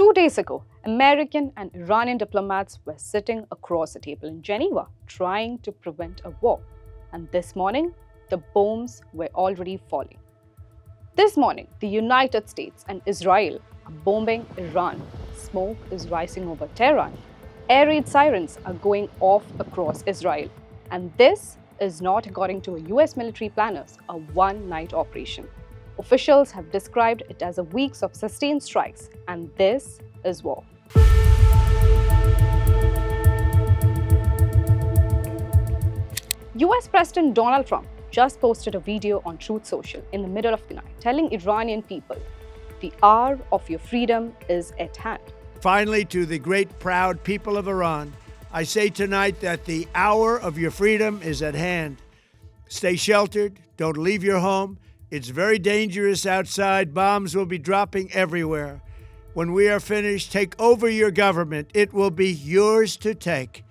2 days ago, American and Iranian diplomats were sitting across the table in Geneva trying to prevent a war. And this morning, the bombs were already falling. This morning, the United States and Israel are bombing Iran. Smoke is rising over Tehran. Air raid sirens are going off across Israel. And this is not, according to U.S. military planners, a one-night operation. Officials have described it as a weeks of sustained strikes, and this is war. U.S. President Donald Trump just posted a video on Truth Social in the middle of the night telling Iranian people, "The hour of your freedom is at hand." Finally, to the great proud people of Iran, I say tonight that the hour of your freedom is at hand. Stay sheltered, don't leave your home. It's very dangerous outside. Bombs will be dropping everywhere. When we are finished, take over your government. It will be yours to take.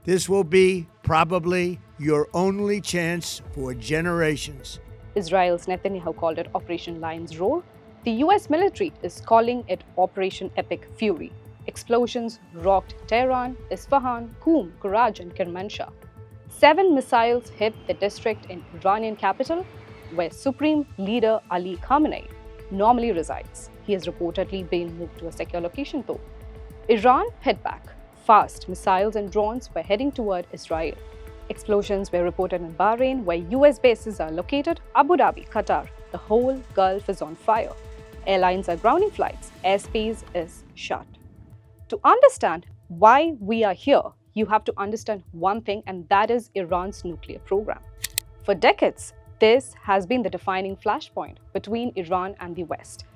This will be probably your only chance for generations. Israel's Netanyahu called it Operation Lion's Roar. The U.S. military is calling it Operation Epic Fury. Explosions rocked Tehran, Isfahan, Qom, Karaj, and Kermanshah. 7 missiles hit the district in Iranian capital, where Supreme Leader Ali Khamenei normally resides. He has reportedly been moved to a secure location though. Iran hit back. Fast missiles and drones were heading toward Israel. Explosions were reported in Bahrain, where U.S. bases are located, Abu Dhabi, Qatar. The whole Gulf is on fire. Airlines are grounding flights. Airspace is shut. To understand why we are here, you have to understand one thing, and that is Iran's nuclear program. For decades, this has been the defining flashpoint between Iran and the West.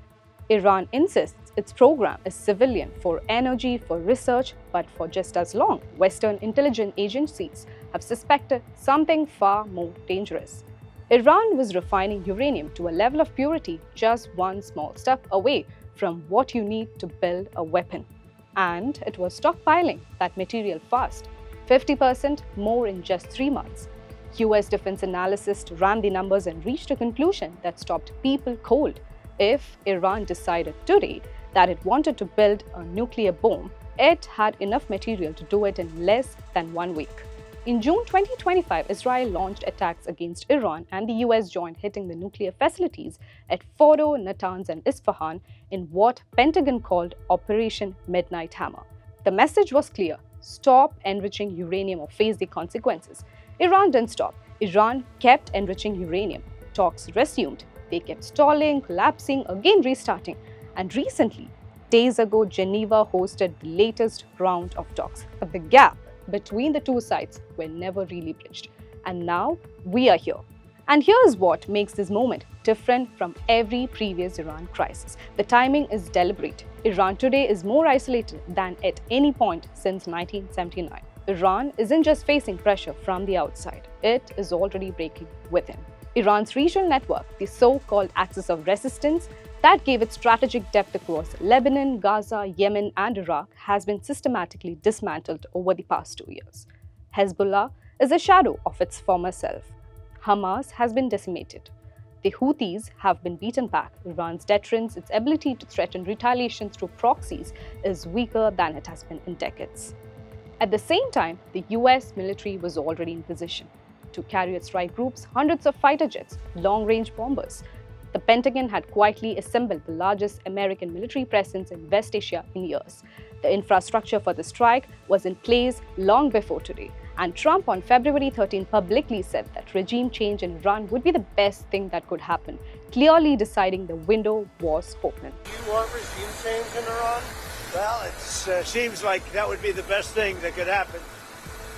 Iran insists its program is civilian for energy, for research, but for just as long, Western intelligence agencies have suspected something far more dangerous. Iran was refining uranium to a level of purity just one small step away from what you need to build a weapon. And it was stockpiling that material fast, 50% more in just 3 months. U.S. defense analysts ran the numbers and reached a conclusion that stopped people cold. If Iran decided today that it wanted to build a nuclear bomb, it had enough material to do it in less than 1 week. In June 2025, Israel launched attacks against Iran, and the U.S. joined, hitting the nuclear facilities at Fordo, Natanz, and Isfahan in what Pentagon called Operation Midnight Hammer. The message was clear: stop enriching uranium or face the consequences. Iran didn't stop. Iran kept enriching uranium. Talks resumed. They kept stalling, collapsing, again restarting. And recently, days ago, Geneva hosted the latest round of talks. But the gap between the two sides were never really bridged. And now we are here. And here's what makes this moment different from every previous Iran crisis. The timing is deliberate. Iran today is more isolated than at any point since 1979. Iran isn't just facing pressure from the outside, it is already breaking within. Iran's regional network, the so-called Axis of Resistance, that gave it strategic depth across Lebanon, Gaza, Yemen, and Iraq, has been systematically dismantled over the past 2 years. Hezbollah is a shadow of its former self. Hamas has been decimated. The Houthis have been beaten back. Iran's deterrence, its ability to threaten retaliation through proxies, is weaker than it has been in decades. At the same time, the U.S. military was already in position to carry its strike groups, hundreds of fighter jets, long-range bombers. The Pentagon had quietly assembled the largest American military presence in West Asia in years. The infrastructure for the strike was in place long before today. And Trump on February 13 publicly said that regime change in Iran would be the best thing that could happen, clearly deciding the window was open. Do you want regime change in Iran? Well, it seems like that would be the best thing that could happen.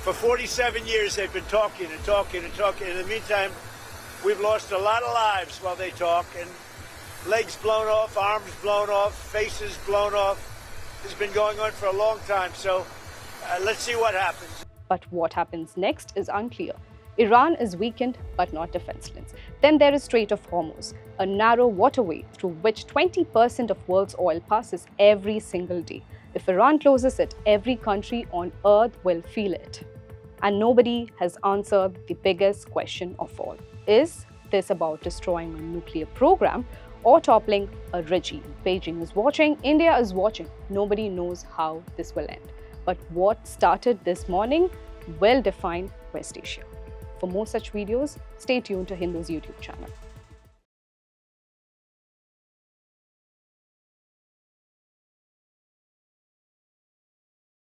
For 47 years, they've been talking and talking and talking. In the meantime, we've lost a lot of lives while they talk, and legs blown off, arms blown off, faces blown off. This has been going on for a long time, so let's see what happens. But what happens next is unclear. Iran is weakened but not defenseless. Then there is Strait of Hormuz, a narrow waterway through which 20% of world's oil passes every single day. If Iran closes it, every country on earth will feel it. And nobody has answered the biggest question of all. Is this about destroying a nuclear program, or toppling a regime. Beijing is watching, India is watching. Nobody knows how this will end. But what started this morning will define West Asia. For more such videos, stay tuned to Hindu's YouTube channel.